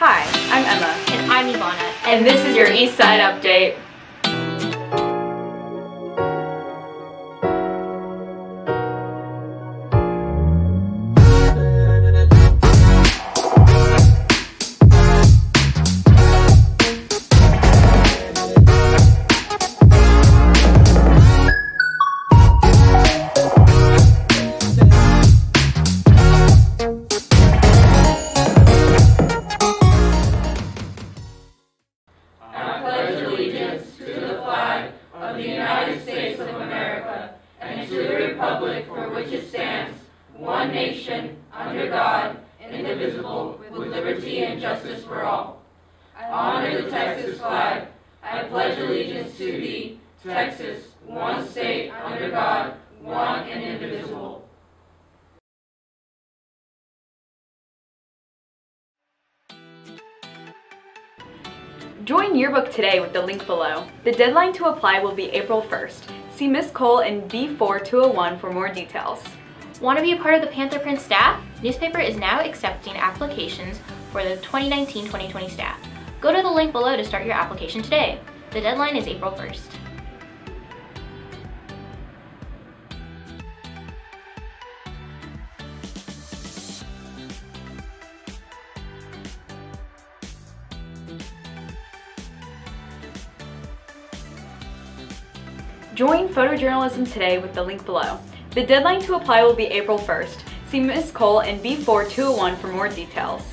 Hi, I'm Emma. And I'm Ivana. And this is your East Side Update. Of the United States of America, and to the republic for which it stands, one nation, under God, indivisible, with liberty and justice for all. I honor the Texas flag. I pledge allegiance to thee, Texas, one state, under God, one and indivisible. Join Yearbook today with the link below. The deadline to apply will be April 1st. See Miss Cole in B4201 for more details. Want to be a part of the Panther Print staff? Newspaper is now accepting applications for the 2019-2020 staff. Go to the link below to start your application today. The deadline is April 1st. Join Photojournalism today with the link below. The deadline to apply will be April 1st. See Miss Cole in B4201 for more details.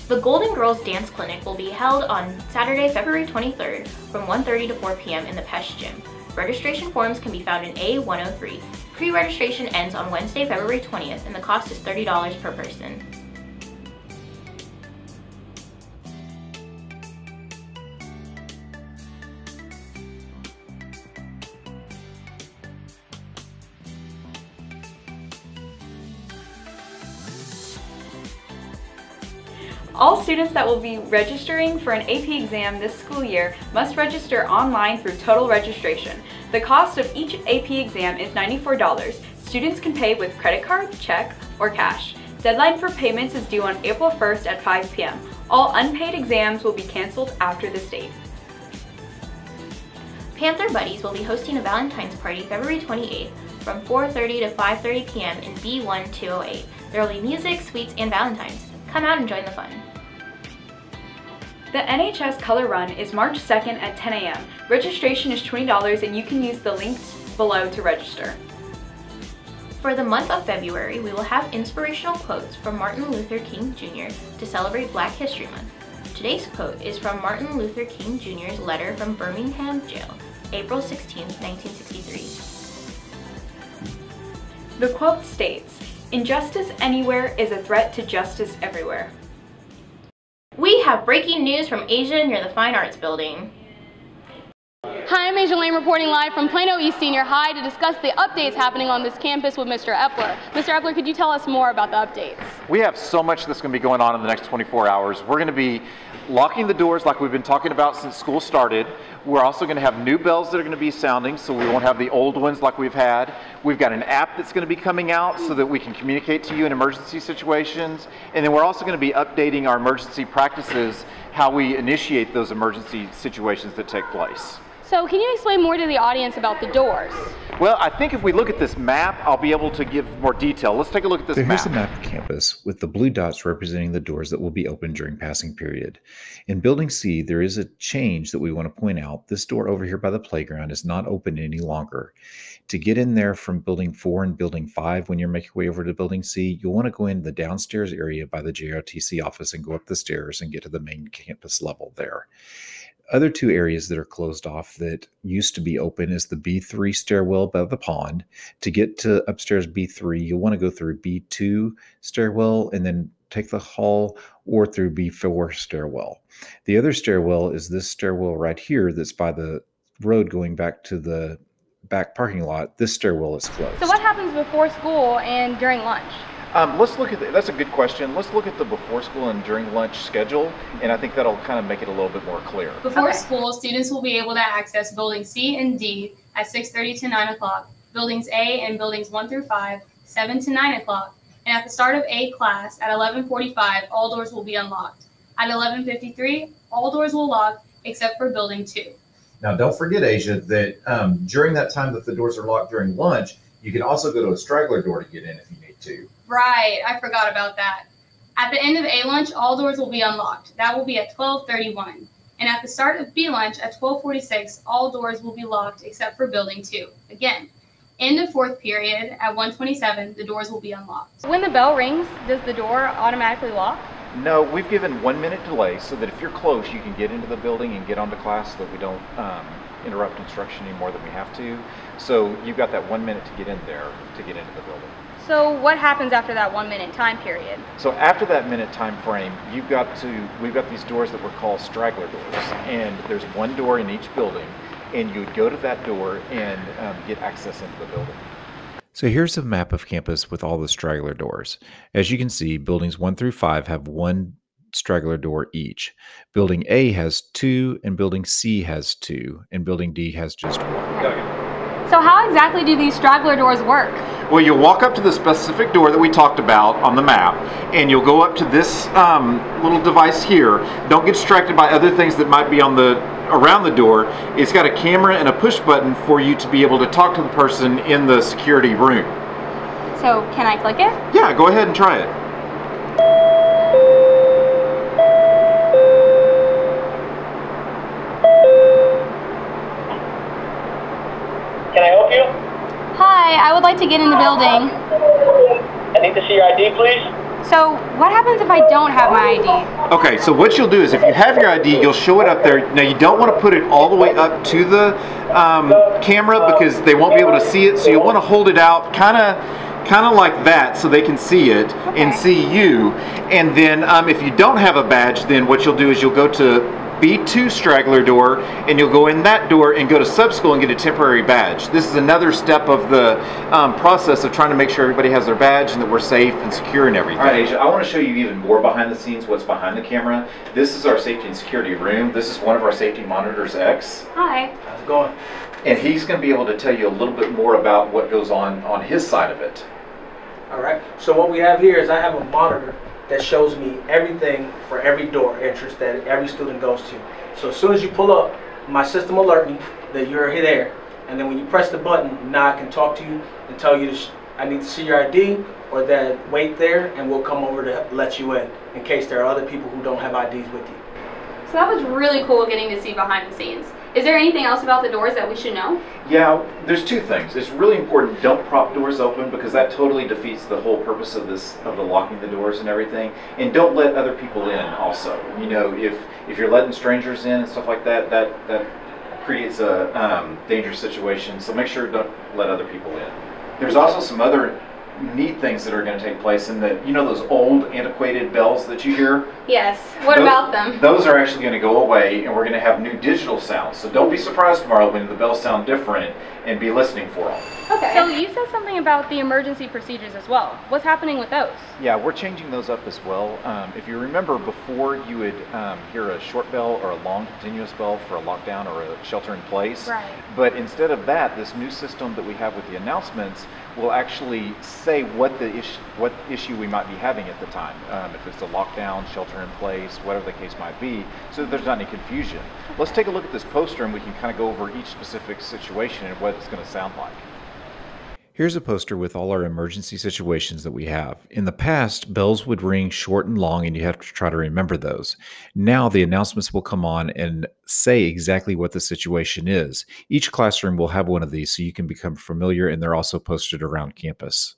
The Golden Girls Dance Clinic will be held on Saturday, February 23rd from 1:30 to 4 p.m. in the Pesh Gym. Registration forms can be found in A103. Pre-registration ends on Wednesday, February 20th, and the cost is $30 per person. All students that will be registering for an AP exam this school year must register online through Total Registration. The cost of each AP exam is $94. Students can pay with credit card, check, or cash. Deadline for payments is due on April 1st at 5 p.m. All unpaid exams will be canceled after this date. Panther Buddies will be hosting a Valentine's party February 28th from 4:30 to 5:30 p.m. in B1208. There will be music, sweets, and Valentines. Come out and join the fun. The NHS Color Run is March 2nd at 10 a.m. Registration is $20 and you can use the links below to register. For the month of February, we will have inspirational quotes from Martin Luther King Jr. to celebrate Black History Month. Today's quote is from Martin Luther King Jr.'s letter from Birmingham Jail, April 16, 1963. The quote states, "Injustice anywhere is a threat to justice everywhere." We have breaking news from Asia near the Fine Arts Building. Hi, I'm Asia Lane reporting live from Plano East Senior High to discuss the updates happening on this campus with Mr. Epler. Mr. Epler, could you tell us more about the updates? We have so much that's going to be going on in the next 24 hours. We're going to be locking the doors like we've been talking about since school started. We're also going to have new bells that are going to be sounding, so we won't have the old ones like we've had. We've got an app that's going to be coming out so that we can communicate to you in emergency situations. And then we're also going to be updating our emergency practices, how we initiate those emergency situations that take place. So can you explain more to the audience about the doors? Well, I think if we look at this map, I'll be able to give more detail. Let's take a look at this map. Here's a map of campus with the blue dots representing the doors that will be open during passing period. In Building C, there is a change that we want to point out. This door over here by the playground is not open any longer. To get in there from Building 4 and Building 5, when you're making your way over to Building C, you'll want to go in the downstairs area by the JRTC office and go up the stairs and get to the main campus level there. Other two areas that are closed off that used to be open is the B3 stairwell by the pond. To get to upstairs B3, you'll want to go through B2 stairwell and then take the hall or through B4 stairwell. The other stairwell is this stairwell right here that's by the road going back to the back parking lot. This stairwell is closed. So what happens before school and during lunch? Let's look at that's a good question. Let's look at the before school and during lunch schedule, and I think that'll kind of make it a little bit more clear. Before school, students will be able to access buildings C and D at 6:30 to 9 o'clock, buildings A and buildings 1 through 5, 7 to 9 o'clock, and at the start of A class at 11:45, all doors will be unlocked. At 11:53, all doors will lock except for Building 2. Now, don't forget, Asia, that during that time that the doors are locked during lunch, you can also go to a straggler door to get in if you need to. Right, I forgot about that. At the end of A lunch, all doors will be unlocked. That will be at 12:31. And at the start of B lunch at 12:46, all doors will be locked except for Building 2. Again, end of fourth period at 1:27, the doors will be unlocked. When the bell rings, does the door automatically lock? No, we've given 1 minute delay so that if you're close, you can get into the building and get onto class so that we don't interrupt instruction any more than we have to. So you've got that 1 minute to get in there to get into the building. So what happens after that 1 minute time period? So after that minute time frame, we've got these doors that we're called straggler doors, and there's one door in each building, and you would go to that door and get access into the building. So here's a map of campus with all the straggler doors. As you can see, buildings 1 through 5 have one straggler door each. Building A has 2, and Building C has 2, and Building D has just 1. So how exactly do these straggler doors work? Well, you'll walk up to the specific door that we talked about on the map, and you'll go up to this little device here. Don't get distracted by other things that might be around the door. It's got a camera and a push button for you to be able to talk to the person in the security room. So can I click it? Yeah, go ahead and try it. Can I help you? Hi, I would like to get in the building. I need to see your ID, please. So what happens if I don't have my ID? Okay, so what you'll do is if you have your ID, you'll show it up there. Now you don't want to put it all the way up to the camera because they won't be able to see it. So you'll want to hold it out kind of like that so they can see it and see you. And then if you don't have a badge, then what you'll do is you'll go to B2 straggler door, and you'll go in that door and go to sub school and get a temporary badge. This is another step of the process of trying to make sure everybody has their badge and that we're safe and secure and everything. All right, Asia, I want to show you even more behind the scenes, what's behind the camera. This is our safety and security room. This is one of our safety monitors, X. Hi. How's it going? And he's going to be able to tell you a little bit more about what goes on his side of it. All right. So what we have here is I have a monitor that shows me everything for every door entrance that every student goes to. So as soon as you pull up, my system will alert me that you're there, and then when you press the button, now I can talk to you and tell you I need to see your ID, or that wait there and we'll come over to let you in case there are other people who don't have IDs with you. So that was really cool getting to see behind the scenes. Is there anything else about the doors that we should know? Yeah, there's two things. It's really important, don't prop doors open because that totally defeats the whole purpose of the locking the doors and everything. And don't let other people in also. You know, if you're letting strangers in and stuff like that, that creates a dangerous situation. So make sure don't let other people in. There's also some other neat things that are going to take place in that, you know, those old antiquated bells that you hear? Yes. What about them? Those are actually going to go away, and we're going to have new digital sounds. So don't be surprised tomorrow when the bells sound different, and be listening for them. Okay. So you said something about the emergency procedures as well. What's happening with those? Yeah, we're changing those up as well. If you remember, before you would hear a short bell or a long continuous bell for a lockdown or a shelter in place. Right. But instead of that, this new system that we have with the announcements will actually say what issue we might be having at the time. If it's a lockdown, shelter in place, whatever the case might be, so that there's not any confusion. Let's take a look at this poster and we can kind of go over each specific situation and what it's going to sound like. Here's a poster with all our emergency situations that we have. In the past, bells would ring short and long and you have to try to remember those. Now the announcements will come on and say exactly what the situation is. Each classroom will have one of these so you can become familiar, and they're also posted around campus.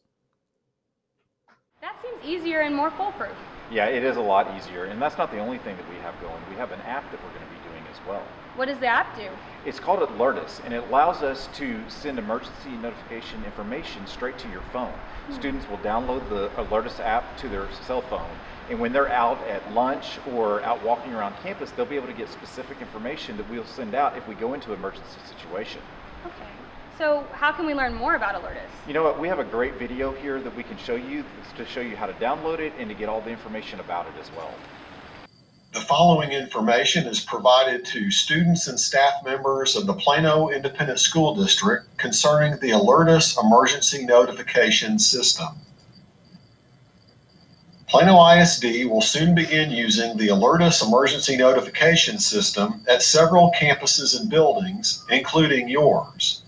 That seems easier and more foolproof. Yeah, it is a lot easier, and that's not the only thing that we have going. We have an app that we're going to be doing as well. What does the app do? It's called Alertus, and it allows us to send emergency notification information straight to your phone. Students will download the Alertus app to their cell phone, and when they're out at lunch or out walking around campus, they'll be able to get specific information that we'll send out if we go into an emergency situation. Okay. So how can we learn more about Alertus? You know what, we have a great video here that we can show you to show you how to download it and to get all the information about it as well. The following information is provided to students and staff members of the Plano Independent School District concerning the Alertus Emergency Notification System. Plano ISD will soon begin using the Alertus emergency notification system at several campuses and buildings, including yours.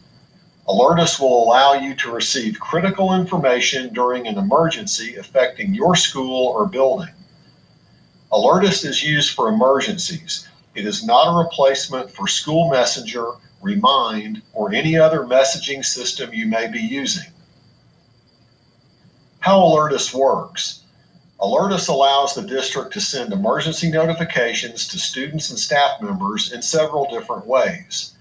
Alertus will allow you to receive critical information during an emergency affecting your school or building. Alertus is used for emergencies. It is not a replacement for School Messenger, Remind, or any other messaging system you may be using. How Alertus works. Alertus allows the district to send emergency notifications to students and staff members in several different ways.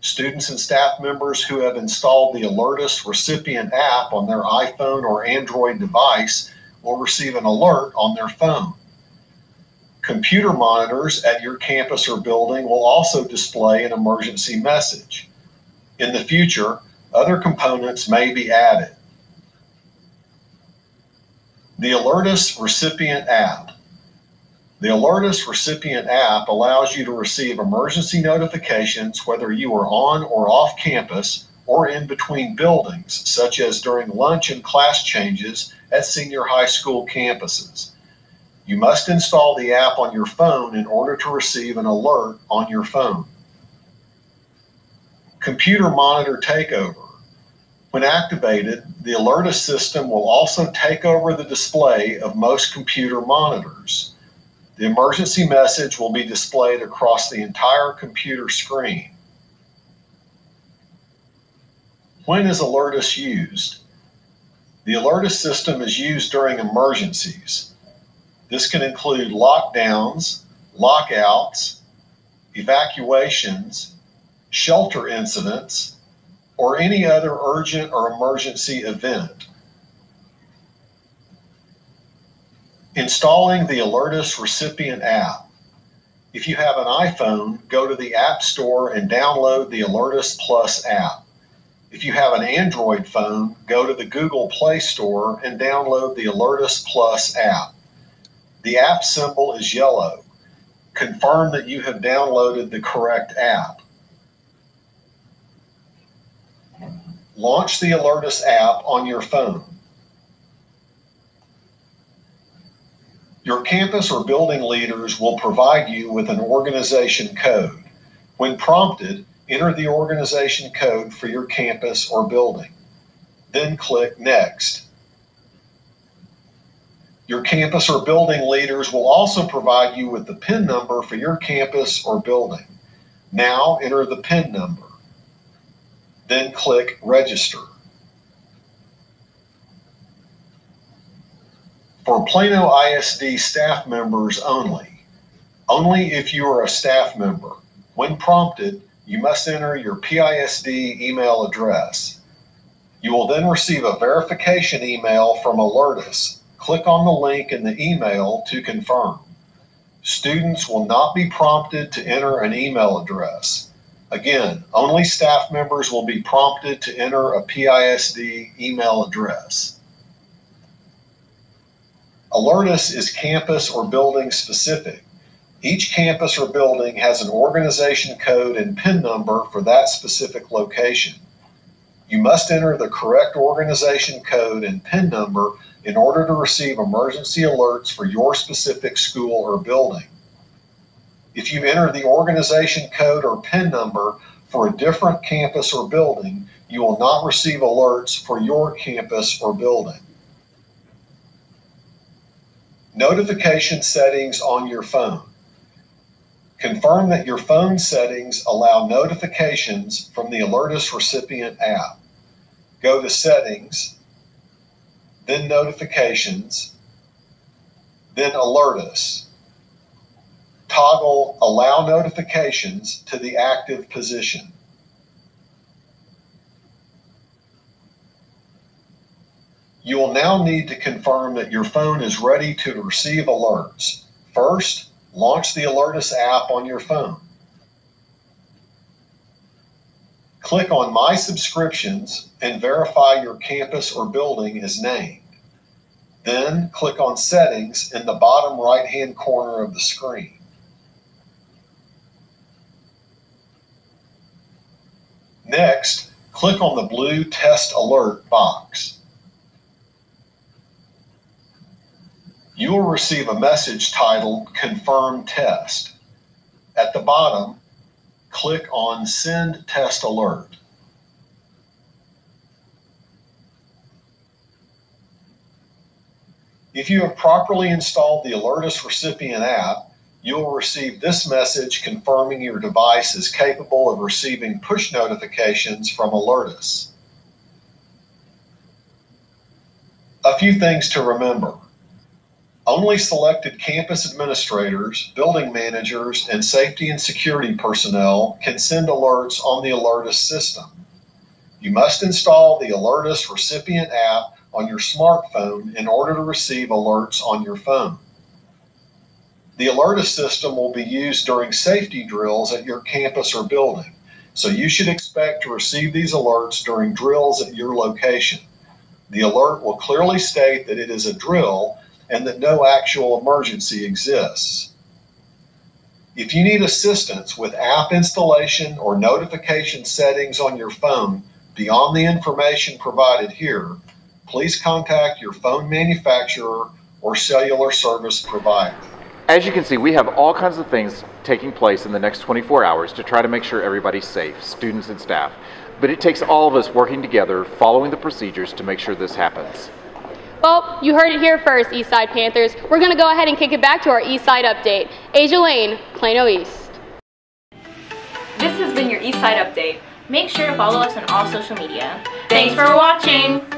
Students and staff members who have installed the Alertus recipient app on their iPhone or Android device will receive an alert on their phone. Computer monitors at your campus or building will also display an emergency message. In the future, other components may be added. The Alertus recipient app. The Alertus recipient app allows you to receive emergency notifications whether you are on or off campus or in between buildings, such as during lunch and class changes at senior high school campuses. You must install the app on your phone in order to receive an alert on your phone. Computer monitor takeover. When activated, the Alertus system will also take over the display of most computer monitors. The emergency message will be displayed across the entire computer screen. When is Alertus used? The Alertus system is used during emergencies. This can include lockdowns, lockouts, evacuations, shelter incidents, or any other urgent or emergency event. Installing the Alertus recipient app. If you have an iPhone, go to the App Store and download the Alertus Plus app. If you have an Android phone, go to the Google Play Store and download the Alertus Plus app. The app symbol is yellow. Confirm that you have downloaded the correct app. Launch the Alertus app on your phone. Your campus or building leaders will provide you with an organization code. When prompted, enter the organization code for your campus or building. Then click Next. Your campus or building leaders will also provide you with the PIN number for your campus or building. Now enter the PIN number. Then click Register. For Plano ISD staff members only. Only if you are a staff member. When prompted, you must enter your PISD email address. You will then receive a verification email from Alertus. Click on the link in the email to confirm. Students will not be prompted to enter an email address. Again, only staff members will be prompted to enter a PISD email address. Alertus is campus or building specific. Each campus or building has an organization code and PIN number for that specific location. You must enter the correct organization code and PIN number in order to receive emergency alerts for your specific school or building. If you enter the organization code or PIN number for a different campus or building, you will not receive alerts for your campus or building. Notification settings on your phone. Confirm that your phone settings allow notifications from the Alertus recipient app. Go to Settings, then Notifications, then Alertus. Toggle Allow Notifications to the active position. You will now need to confirm that your phone is ready to receive alerts. First, launch the Alertus app on your phone. Click on My Subscriptions and verify your campus or building is named. Then click on Settings in the bottom right-hand corner of the screen. Next, click on the blue Test Alert box. You will receive a message titled Confirm Test. At the bottom, click on Send Test Alert. If you have properly installed the Alertus recipient app, you will receive this message confirming your device is capable of receiving push notifications from Alertus. A few things to remember. Only selected campus administrators, building managers, and safety and security personnel can send alerts on the Alertus system. You must install the Alertus recipient app on your smartphone in order to receive alerts on your phone. The Alertus system will be used during safety drills at your campus or building, so you should expect to receive these alerts during drills at your location. The alert will clearly state that it is a drill and that no actual emergency exists. If you need assistance with app installation or notification settings on your phone beyond the information provided here, please contact your phone manufacturer or cellular service provider. As you can see, we have all kinds of things taking place in the next 24 hours to try to make sure everybody's safe, students and staff. But it takes all of us working together, following the procedures to make sure this happens. Well, you heard it here first, Eastside Panthers. We're going to go ahead and kick it back to our Eastside update. Asia Lane, Plano East. This has been your Eastside Update. Make sure to follow us on all social media. Thanks for watching!